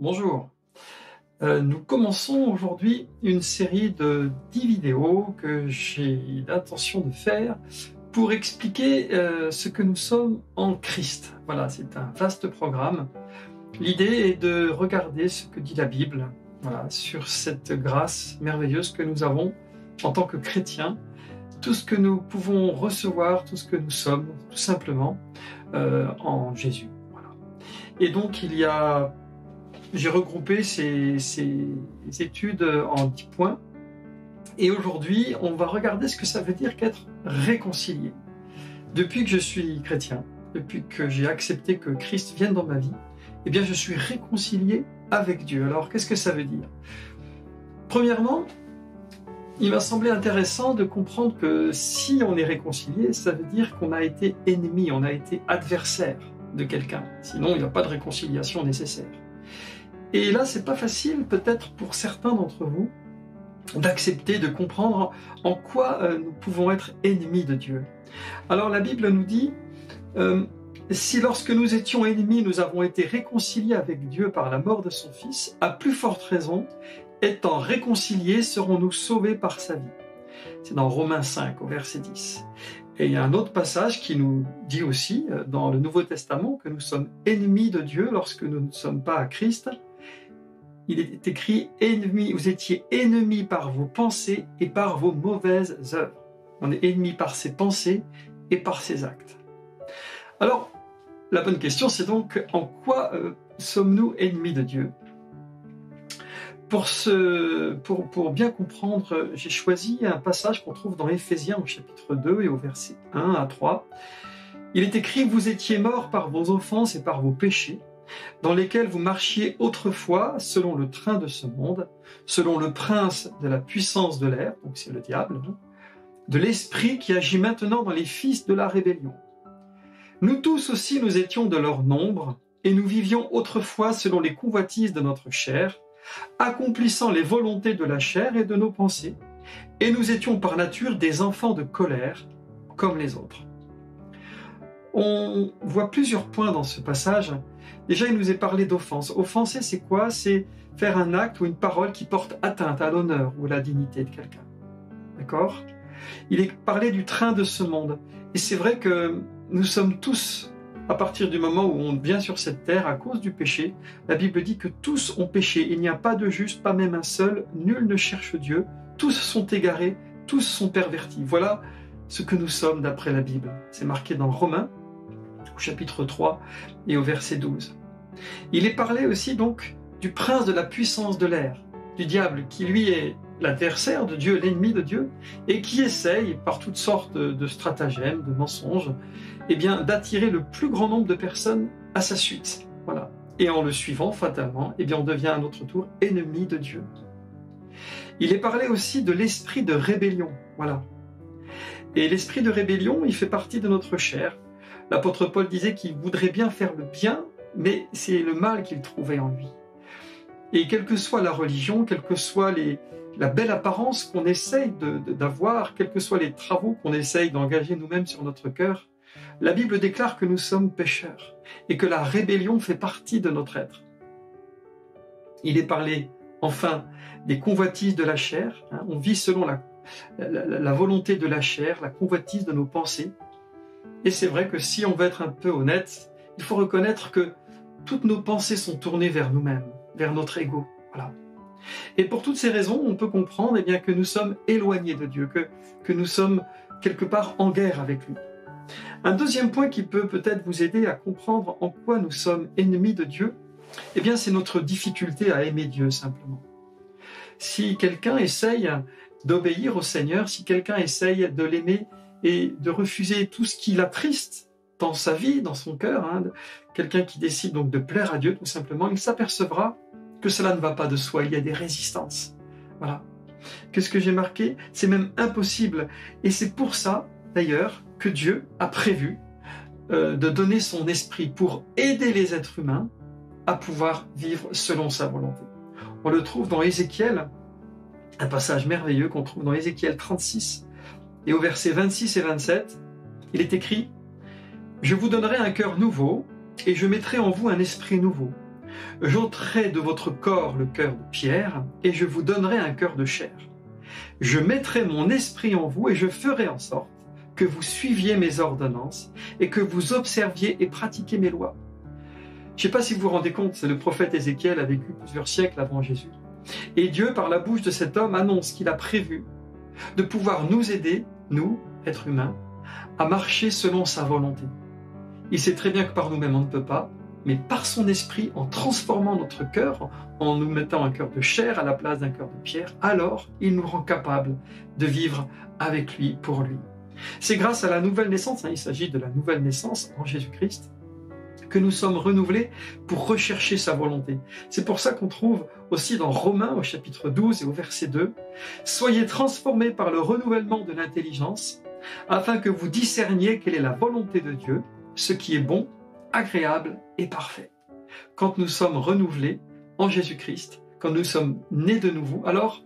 Bonjour. Nous commençons aujourd'hui une série de 10 vidéos que j'ai l'intention de faire pour expliquer ce que nous sommes en Christ. Voilà, c'est un vaste programme. L'idée est de regarder ce que dit la Bible, voilà, sur cette grâce merveilleuse que nous avons en tant que chrétiens, tout ce que nous pouvons recevoir, tout ce que nous sommes, tout simplement, en Jésus. Voilà. Et donc, j'ai regroupé ces études en 10 points. Et aujourd'hui, on va regarder ce que ça veut dire qu'être réconcilié. Depuis que je suis chrétien, depuis que j'ai accepté que Christ vienne dans ma vie, eh bien, je suis réconcilié avec Dieu. Alors, qu'est-ce que ça veut dire? Premièrement, il m'a semblé intéressant de comprendre que si on est réconcilié, ça veut dire qu'on a été ennemi, on a été adversaire de quelqu'un. Sinon, il n'y a pas de réconciliation nécessaire. Et là, c'est pas facile, peut-être pour certains d'entre vous, d'accepter, de comprendre en quoi nous pouvons être ennemis de Dieu. Alors la Bible nous dit, si lorsque nous étions ennemis, nous avons été réconciliés avec Dieu par la mort de son Fils, à plus forte raison, étant réconciliés, serons-nous sauvés par sa vie. C'est dans Romains 5, au verset 10. Et il y a un autre passage qui nous dit aussi, dans le Nouveau Testament, que nous sommes ennemis de Dieu lorsque nous ne sommes pas à Christ. Il est écrit « Ennemis, vous étiez ennemis par vos pensées et par vos mauvaises œuvres. » On est ennemis par ses pensées et par ses actes. Alors, la bonne question, c'est donc en quoi sommes-nous ennemis de Dieu? Pour bien comprendre, j'ai choisi un passage qu'on trouve dans Éphésiens au chapitre 2 et au verset 1 à 3. Il est écrit « Vous étiez morts par vos offenses et par vos péchés, dans lesquels vous marchiez autrefois selon le train de ce monde, selon le prince de la puissance de l'air, donc c'est le diable, de l'esprit qui agit maintenant dans les fils de la rébellion. Nous tous aussi nous étions de leur nombre, et nous vivions autrefois selon les convoitises de notre chair, accomplissant les volontés de la chair et de nos pensées, et nous étions par nature des enfants de colère, comme les autres. » On voit plusieurs points dans ce passage. Déjà, il nous est parlé d'offense. Offenser, c'est quoi? C'est faire un acte ou une parole qui porte atteinte à l'honneur ou à la dignité de quelqu'un. D'accord? Il est parlé du train de ce monde. Et c'est vrai que nous sommes tous, à partir du moment où on vient sur cette terre, à cause du péché, la Bible dit que tous ont péché. Il n'y a pas de juste, pas même un seul. Nul ne cherche Dieu. Tous sont égarés, tous sont pervertis. Voilà ce que nous sommes d'après la Bible. C'est marqué dans Romains, au chapitre 3 et au verset 12. Il est parlé aussi donc du prince de la puissance de l'air, du diable, qui lui est l'adversaire de Dieu, l'ennemi de Dieu, et qui essaye, par toutes sortes de stratagèmes, de mensonges, eh bien, d'attirer le plus grand nombre de personnes à sa suite. Voilà. Et en le suivant, fatalement, eh bien, on devient à notre tour ennemi de Dieu. Il est parlé aussi de l'esprit de rébellion. Voilà. Et l'esprit de rébellion, il fait partie de notre chair. L'apôtre Paul disait qu'il voudrait bien faire le bien, mais c'est le mal qu'il trouvait en lui. Et quelle que soit la religion, quelle que soit la belle apparence qu'on essaye d'avoir, quels que soient les travaux qu'on essaye d'engager nous-mêmes sur notre cœur, la Bible déclare que nous sommes pécheurs et que la rébellion fait partie de notre être. Il est parlé, enfin, des convoitises de la chair. On vit selon la volonté de la chair, la convoitise de nos pensées. Et c'est vrai que si on veut être un peu honnête, il faut reconnaître que toutes nos pensées sont tournées vers nous-mêmes, vers notre ego. Voilà. Et pour toutes ces raisons, on peut comprendre eh bien, que nous sommes éloignés de Dieu, que nous sommes quelque part en guerre avec lui. Un deuxième point qui peut peut-être vous aider à comprendre en quoi nous sommes ennemis de Dieu, eh bien, c'est notre difficulté à aimer Dieu simplement. Si quelqu'un essaye d'obéir au Seigneur, si quelqu'un essaye de l'aimer et de refuser tout ce qui l'attriste dans sa vie, dans son cœur, quelqu'un qui décide donc de plaire à Dieu tout simplement, il s'apercevra que cela ne va pas de soi, il y a des résistances. Voilà. Qu'est-ce que j'ai marqué? C'est même impossible. Et c'est pour ça, d'ailleurs, que Dieu a prévu de donner son esprit pour aider les êtres humains à pouvoir vivre selon sa volonté. On le trouve dans Ézéchiel, un passage merveilleux qu'on trouve dans Ézéchiel 36, et au verset 26 et 27, il est écrit « Je vous donnerai un cœur nouveau, et je mettrai en vous un esprit nouveau. J'ôterai de votre corps le cœur de pierre, et je vous donnerai un cœur de chair. Je mettrai mon esprit en vous, et je ferai en sorte que vous suiviez mes ordonnances, et que vous observiez et pratiquiez mes lois. Je ne sais pas si vous vous rendez compte, le prophète Ézéchiel a vécu plusieurs siècles avant Jésus. Et Dieu, par la bouche de cet homme, annonce qu'il a prévu de pouvoir nous aider, nous, êtres humains, à marcher selon sa volonté. Il sait très bien que par nous-mêmes on ne peut pas, mais par son esprit, en transformant notre cœur, en nous mettant un cœur de chair à la place d'un cœur de pierre, alors il nous rend capables de vivre avec lui, pour lui. C'est grâce à la nouvelle naissance, il s'agit de la nouvelle naissance en Jésus-Christ, que nous sommes renouvelés pour rechercher sa volonté. C'est pour ça qu'on trouve aussi dans Romains au chapitre 12 et au verset 2, « Soyez transformés par le renouvellement de l'intelligence, afin que vous discerniez quelle est la volonté de Dieu, ce qui est bon, agréable et parfait. » Quand nous sommes renouvelés en Jésus-Christ, quand nous sommes nés de nouveau, alors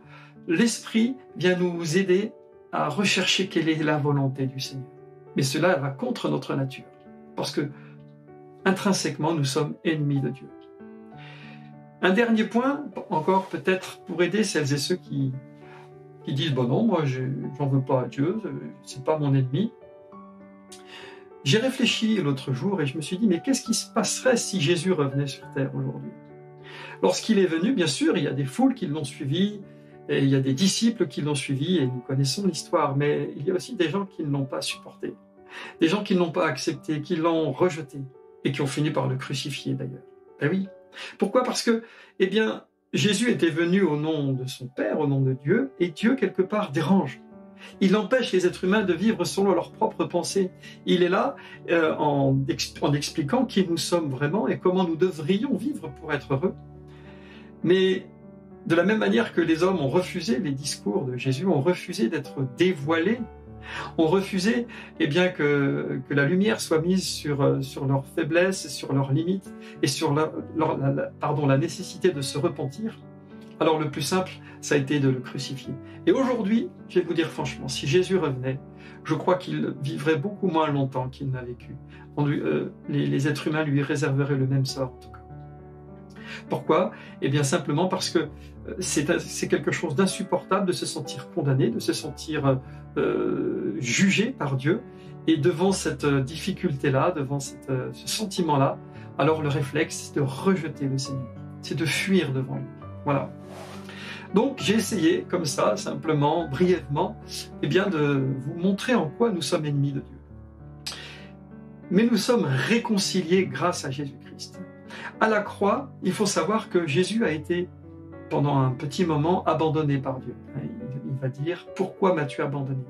l'Esprit vient nous aider à rechercher quelle est la volonté du Seigneur. Mais cela va contre notre nature, parce que intrinsèquement, nous sommes ennemis de Dieu. Un dernier point, encore peut-être pour aider celles et ceux qui disent « Bon non, moi j'en veux pas à Dieu, c'est pas mon ennemi ». J'ai réfléchi l'autre jour et je me suis dit « Mais qu'est-ce qui se passerait si Jésus revenait sur terre aujourd'hui ?» Lorsqu'il est venu, bien sûr, il y a des foules qui l'ont suivi, et il y a des disciples qui l'ont suivi, et nous connaissons l'histoire, mais il y a aussi des gens qui ne l'ont pas supporté, des gens qui ne l'ont pas accepté, qui l'ont rejeté, et qui ont fini par le crucifier d'ailleurs. Ben oui. Pourquoi? Parce que, eh bien, Jésus était venu au nom de son Père, au nom de Dieu, et Dieu, quelque part, dérange. Il empêche les êtres humains de vivre selon leurs propres pensées. Il est là en expliquant qui nous sommes vraiment et comment nous devrions vivre pour être heureux. Mais de la même manière que les hommes ont refusé les discours de Jésus, ont refusé d'être dévoilés, ont refusé eh bien, que la lumière soit mise sur leurs faiblesses, sur leurs limites et sur la nécessité de se repentir, alors le plus simple, ça a été de le crucifier. Et aujourd'hui, je vais vous dire franchement, si Jésus revenait, je crois qu'il vivrait beaucoup moins longtemps qu'il n'a vécu. Les êtres humains lui réserveraient le même sort en tout cas. Pourquoi? Eh bien simplement parce que c'est quelque chose d'insupportable de se sentir condamné, de se sentir jugé par Dieu. Et devant cette difficulté-là, devant ce sentiment-là, alors le réflexe, c'est de rejeter le Seigneur. C'est de fuir devant lui. Voilà. Donc j'ai essayé comme ça, simplement, brièvement, eh bien, de vous montrer en quoi nous sommes ennemis de Dieu. Mais nous sommes réconciliés grâce à Jésus-Christ. À la croix, il faut savoir que Jésus a été, pendant un petit moment, abandonné par Dieu. Il va dire « Pourquoi m'as-tu abandonné ?»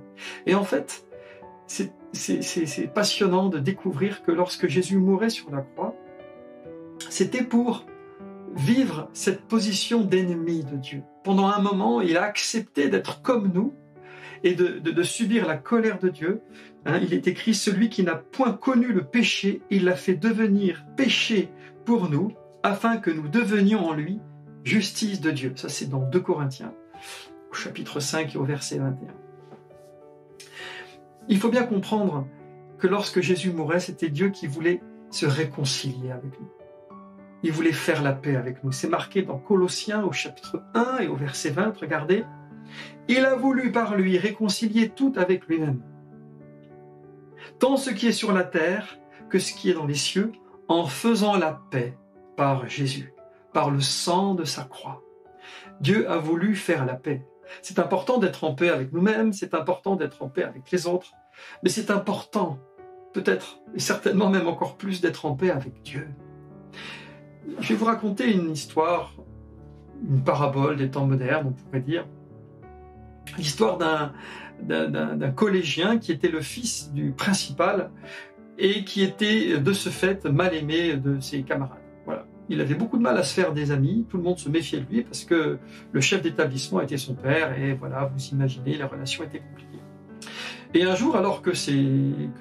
Et en fait, c'est passionnant de découvrir que lorsque Jésus mourait sur la croix, c'était pour vivre cette position d'ennemi de Dieu. Pendant un moment, il a accepté d'être comme nous et de subir la colère de Dieu. Il est écrit « Celui qui n'a point connu le péché, il l'a fait devenir péché pour nous, afin que nous devenions en lui justice de Dieu. » Ça, c'est dans 2 Corinthiens, au chapitre 5 et au verset 21. Il faut bien comprendre que lorsque Jésus mourait, c'était Dieu qui voulait se réconcilier avec nous. Il voulait faire la paix avec nous. C'est marqué dans Colossiens au chapitre 1 et au verset 20, regardez. « Il a voulu par lui réconcilier tout avec lui-même, tant ce qui est sur la terre que ce qui est dans les cieux, en faisant la paix par Jésus, par le sang de sa croix. » Dieu a voulu faire la paix. C'est important d'être en paix avec nous-mêmes, c'est important d'être en paix avec les autres, mais c'est important, peut-être, et certainement même encore plus, d'être en paix avec Dieu. Je vais vous raconter une histoire, une parabole des temps modernes, on pourrait dire. L'histoire d'un collégien qui était le fils du principal et qui était de ce fait mal aimé de ses camarades. Voilà. Il avait beaucoup de mal à se faire des amis, tout le monde se méfiait de lui parce que le chef d'établissement était son père et voilà, vous imaginez, les relations étaient compliquées. Et un jour, alors que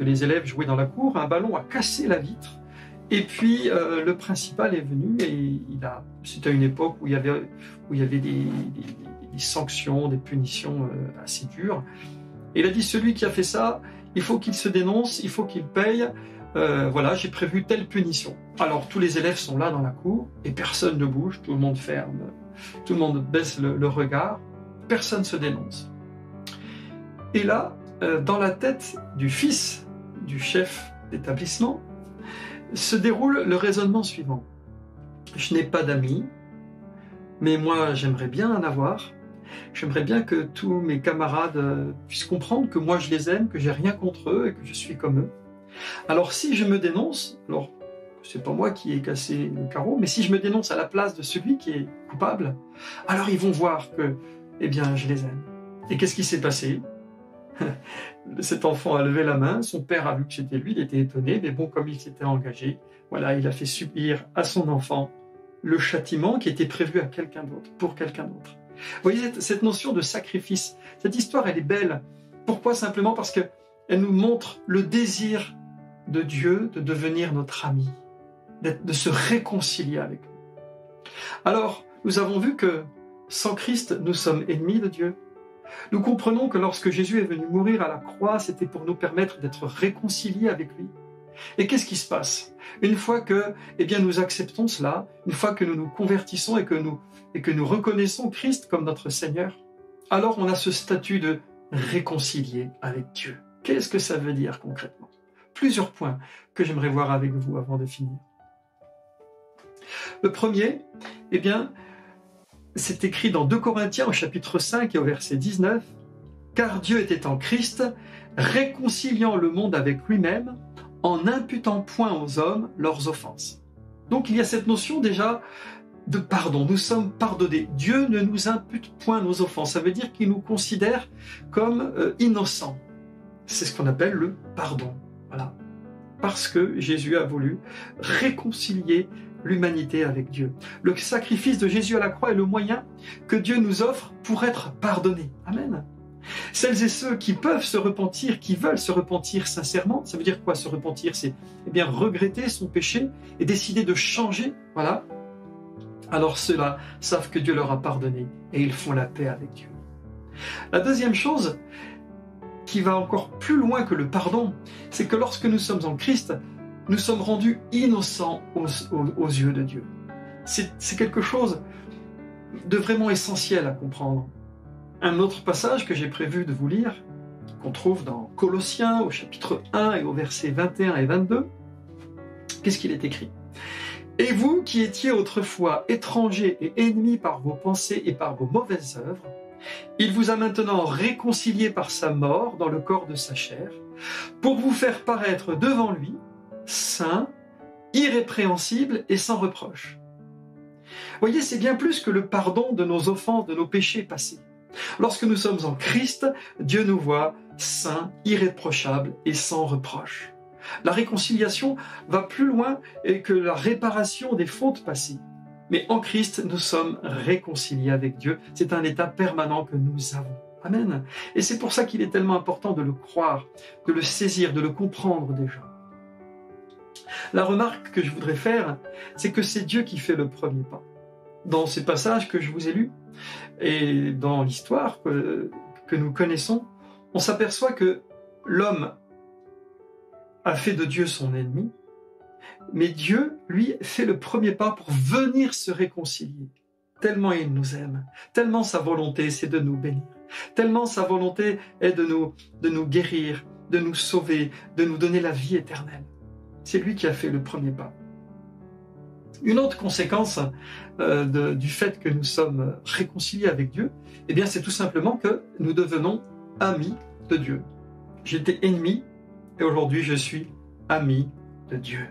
les élèves jouaient dans la cour, un ballon a cassé la vitre. Et puis le principal est venu et c'était à une époque où il y avait des sanctions, des punitions assez dures. Et il a dit, celui qui a fait ça, il faut qu'il se dénonce, il faut qu'il paye, voilà, j'ai prévu telle punition. Alors tous les élèves sont là dans la cour, et personne ne bouge, tout le monde ferme, tout le monde baisse le regard, personne ne se dénonce. Et là, dans la tête du fils du chef d'établissement, se déroule le raisonnement suivant. Je n'ai pas d'amis, mais moi j'aimerais bien en avoir. J'aimerais bien que tous mes camarades puissent comprendre que moi je les aime, que j'ai rien contre eux et que je suis comme eux. Alors si je me dénonce, alors c'est pas moi qui ai cassé le carreau, mais si je me dénonce à la place de celui qui est coupable, alors ils vont voir que, eh bien, je les aime. Et qu'est-ce qui s'est passé? Cet enfant a levé la main, son père a vu que c'était lui, il était étonné, mais bon, comme il s'était engagé, voilà, il a fait subir à son enfant le châtiment qui était prévu à quelqu'un d'autre, pour quelqu'un d'autre. Vous voyez, cette notion de sacrifice, cette histoire, elle est belle. Pourquoi? Simplement parce qu'elle nous montre le désir de Dieu de devenir notre ami, de se réconcilier avec lui. Alors, nous avons vu que sans Christ, nous sommes ennemis de Dieu. Nous comprenons que lorsque Jésus est venu mourir à la croix, c'était pour nous permettre d'être réconciliés avec lui. Et qu'est-ce qui se passe? Une fois que, eh bien, nous acceptons cela, une fois que nous nous convertissons et que nous reconnaissons Christ comme notre Seigneur, alors on a ce statut de réconcilié avec Dieu. Qu'est-ce que ça veut dire concrètement? Plusieurs points que j'aimerais voir avec vous avant de finir. Le premier, eh bien, c'est écrit dans 2 Corinthiens au chapitre 5 et au verset 19, « Car Dieu était en Christ, réconciliant le monde avec lui-même, en n'imputant point aux hommes leurs offenses. » Donc il y a cette notion déjà de pardon, nous sommes pardonnés. Dieu ne nous impute point nos offenses, ça veut dire qu'il nous considère comme innocents. C'est ce qu'on appelle le pardon. Voilà. Parce que Jésus a voulu réconcilier l'humanité avec Dieu. Le sacrifice de Jésus à la croix est le moyen que Dieu nous offre pour être pardonnés. Amen. Celles et ceux qui peuvent se repentir, qui veulent se repentir sincèrement, ça veut dire quoi se repentir? C'est bien regretter son péché et décider de changer, voilà. Alors ceux-là savent que Dieu leur a pardonné et ils font la paix avec Dieu. La deuxième chose qui va encore plus loin que le pardon, c'est que lorsque nous sommes en Christ, nous sommes rendus innocents aux yeux de Dieu. C'est quelque chose de vraiment essentiel à comprendre. Un autre passage que j'ai prévu de vous lire, qu'on trouve dans Colossiens au chapitre 1 et au verset 21 et 22, qu'est-ce qu'il est écrit? « Et vous qui étiez autrefois étrangers et ennemis par vos pensées et par vos mauvaises œuvres, il vous a maintenant réconciliés par sa mort dans le corps de sa chair, pour vous faire paraître devant lui, saint, irrépréhensible et sans reproche. » Vous voyez, c'est bien plus que le pardon de nos offenses, de nos péchés passés. Lorsque nous sommes en Christ, Dieu nous voit saints, irréprochables et sans reproche. La réconciliation va plus loin que la réparation des fautes passées. Mais en Christ, nous sommes réconciliés avec Dieu. C'est un état permanent que nous avons. Amen. Et c'est pour ça qu'il est tellement important de le croire, de le saisir, de le comprendre déjà. La remarque que je voudrais faire, c'est que c'est Dieu qui fait le premier pas. Dans ces passages que je vous ai lus, et dans l'histoire que nous connaissons, on s'aperçoit que l'homme a fait de Dieu son ennemi, mais Dieu, lui, fait le premier pas pour venir se réconcilier. Tellement il nous aime, tellement sa volonté, c'est de nous bénir, tellement sa volonté est de nous guérir, de nous sauver, de nous donner la vie éternelle. C'est lui qui a fait le premier pas. Une autre conséquence du fait que nous sommes réconciliés avec Dieu, eh bien, c'est tout simplement que nous devenons amis de Dieu. J'étais ennemi et aujourd'hui je suis ami de Dieu.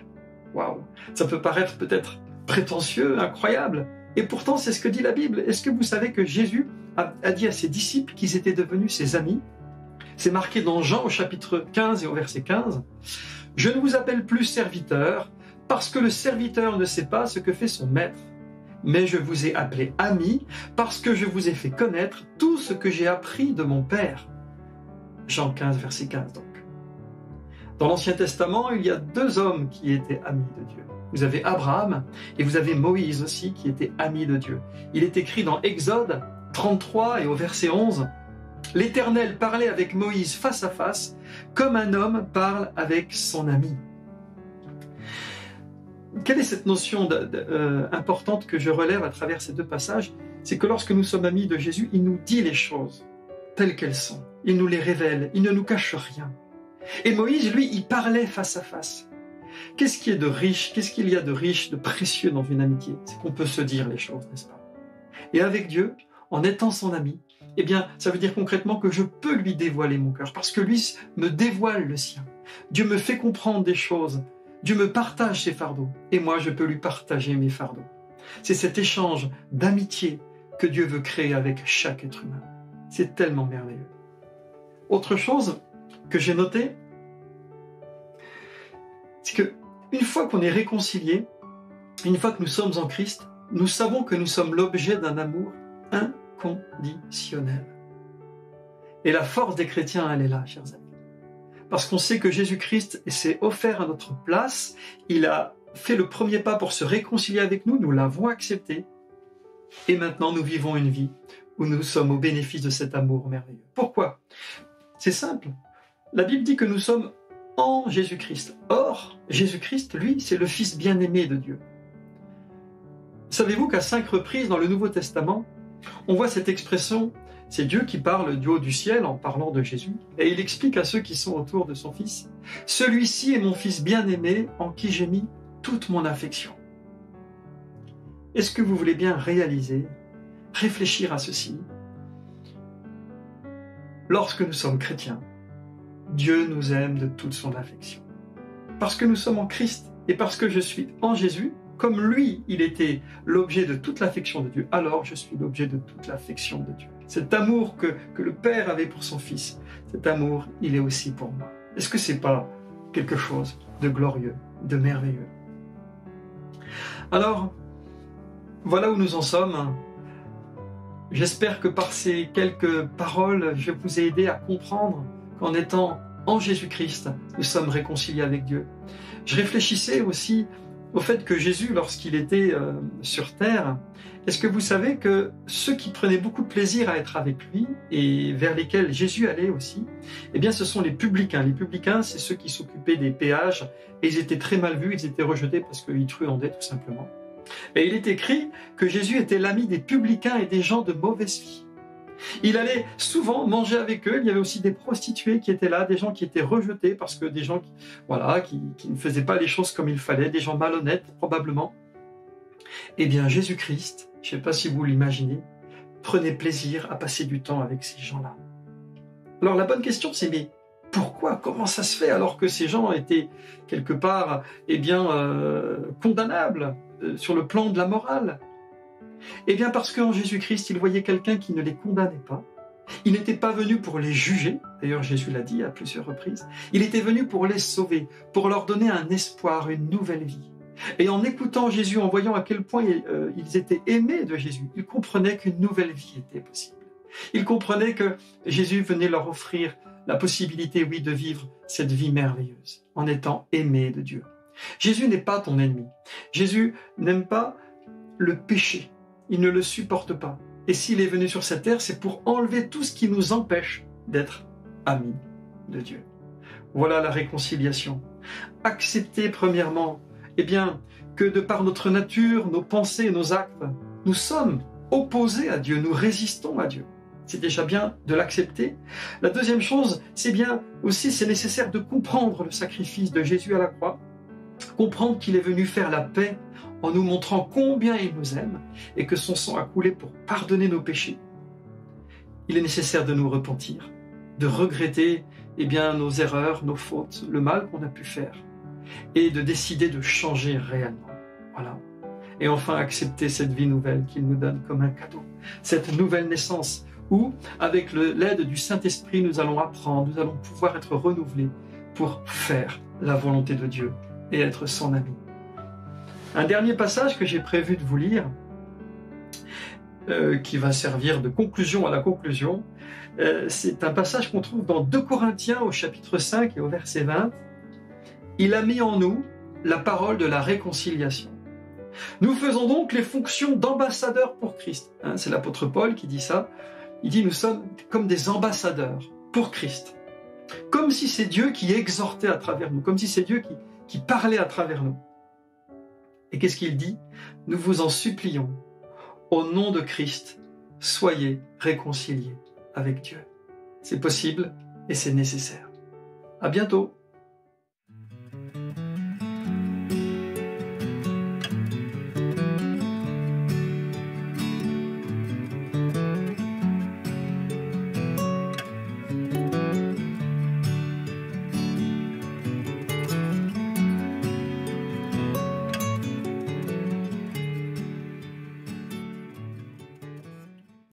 Waouh! Ça peut paraître peut-être prétentieux, incroyable, et pourtant c'est ce que dit la Bible. Est-ce que vous savez que Jésus a dit à ses disciples qu'ils étaient devenus ses amis? C'est marqué dans Jean au chapitre 15 et au verset 15. « Je ne vous appelle plus serviteur, parce que le serviteur ne sait pas ce que fait son maître. Mais je vous ai appelé amis, parce que je vous ai fait connaître tout ce que j'ai appris de mon Père. » Jean 15, verset 15 donc. Dans l'Ancien Testament, il y a 2 hommes qui étaient amis de Dieu. Vous avez Abraham et vous avez Moïse aussi qui était ami de Dieu. Il est écrit dans Exode 33 et au verset 11, L'Éternel parlait avec Moïse face à face, comme un homme parle avec son ami. Quelle est cette notion importante que je relève à travers ces deux passages? C'est que lorsque nous sommes amis de Jésus, il nous dit les choses telles qu'elles sont. Il nous les révèle, il ne nous cache rien. Et Moïse, lui, il parlait face à face. Qu'est-ce qui est de riche, qu'est-ce qu'il y a de riche, de précieux dans une amitié? C'est qu'on peut se dire les choses, n'est-ce pas? Et avec Dieu, en étant son ami, eh bien, ça veut dire concrètement que je peux lui dévoiler mon cœur, parce que lui me dévoile le sien. Dieu me fait comprendre des choses, Dieu me partage ses fardeaux, et moi je peux lui partager mes fardeaux. C'est cet échange d'amitié que Dieu veut créer avec chaque être humain. C'est tellement merveilleux. Autre chose que j'ai notée, c'est que une fois qu'on est réconcilié, une fois que nous sommes en Christ, nous savons que nous sommes l'objet d'un amour inconditionnel. Et la force des chrétiens, elle est là, chers amis. Parce qu'on sait que Jésus-Christ s'est offert à notre place, il a fait le premier pas pour se réconcilier avec nous, nous l'avons accepté, et maintenant nous vivons une vie où nous sommes au bénéfice de cet amour merveilleux. Pourquoi? C'est simple. La Bible dit que nous sommes en Jésus-Christ. Or, Jésus-Christ, lui, c'est le Fils bien-aimé de Dieu. Savez-vous qu'à 5 reprises dans le Nouveau Testament, on voit cette expression, c'est Dieu qui parle du haut du ciel en parlant de Jésus, et il explique à ceux qui sont autour de son Fils, « Celui-ci est mon Fils bien-aimé en qui j'ai mis toute mon affection. » Est-ce que vous voulez bien réaliser, réfléchir à ceci? Lorsque nous sommes chrétiens, Dieu nous aime de toute son affection. Parce que nous sommes en Christ et parce que je suis en Jésus, comme lui, il était l'objet de toute l'affection de Dieu, alors je suis l'objet de toute l'affection de Dieu. Cet amour que le Père avait pour son Fils, cet amour, il est aussi pour moi. Est-ce que c'est pas quelque chose de glorieux, de merveilleux? Alors, voilà où nous en sommes. J'espère que par ces quelques paroles, je vous ai aidé à comprendre qu'en étant en Jésus-Christ, nous sommes réconciliés avec Dieu. Je réfléchissais aussi au fait que Jésus, lorsqu'il était sur terre, est-ce que vous savez que ceux qui prenaient beaucoup de plaisir à être avec lui et vers lesquels Jésus allait aussi, eh bien ce sont les publicains. Les publicains, c'est ceux qui s'occupaient des péages et ils étaient très mal vus, ils étaient rejetés parce qu'ils truandaient tout simplement. Et il est écrit que Jésus était l'ami des publicains et des gens de mauvaise vie. Il allait souvent manger avec eux. Il y avait aussi des prostituées qui étaient là, des gens qui étaient rejetés parce que des gens qui ne faisaient pas les choses comme il fallait, des gens malhonnêtes probablement. Eh bien Jésus-Christ, je ne sais pas si vous l'imaginez, prenait plaisir à passer du temps avec ces gens-là. Alors la bonne question c'est mais pourquoi? Comment ça se fait alors que ces gens étaient quelque part condamnables sur le plan de la morale? Eh bien parce qu'en Jésus-Christ, il voyait quelqu'un qui ne les condamnait pas. Il n'était pas venu pour les juger, d'ailleurs Jésus l'a dit à plusieurs reprises, il était venu pour les sauver, pour leur donner un espoir, une nouvelle vie. Et en écoutant Jésus, en voyant à quel point ils étaient aimés de Jésus, ils comprenaient qu'une nouvelle vie était possible. Ils comprenaient que Jésus venait leur offrir la possibilité, oui, de vivre cette vie merveilleuse, en étant aimés de Dieu. Jésus n'est pas ton ennemi. Jésus n'aime pas le péché. Il ne le supporte pas. Et s'il est venu sur cette terre, c'est pour enlever tout ce qui nous empêche d'être amis de Dieu. Voilà la réconciliation. Accepter premièrement, que de par notre nature, nos pensées, nos actes, nous sommes opposés à Dieu, nous résistons à Dieu. C'est déjà bien de l'accepter. La deuxième chose, c'est nécessaire de comprendre le sacrifice de Jésus à la croix, comprendre qu'il est venu faire la paix en nous montrant combien il nous aime et que son sang a coulé pour pardonner nos péchés. Il est nécessaire de nous repentir, de regretter nos erreurs, nos fautes, le mal qu'on a pu faire et de décider de changer réellement. Voilà. Et enfin accepter cette vie nouvelle qu'il nous donne comme un cadeau, cette nouvelle naissance où, avec l'aide du Saint-Esprit, nous allons apprendre, nous allons pouvoir être renouvelés pour faire la volonté de Dieu et être son ami. Un dernier passage que j'ai prévu de vous lire, qui va servir de conclusion à la conclusion, c'est un passage qu'on trouve dans 2 Corinthiens au chapitre 5 et au verset 20. « Il a mis en nous la parole de la réconciliation. Nous faisons donc les fonctions d'ambassadeurs pour Christ. » C'est l'apôtre Paul qui dit ça. Il dit, nous sommes comme des ambassadeurs pour Christ. Comme si c'est Dieu qui exhortait à travers nous, comme si c'est Dieu qui parlait à travers nous. Et qu'est-ce qu'il dit? Nous vous en supplions, au nom de Christ, soyez réconciliés avec Dieu. C'est possible et c'est nécessaire. À bientôt.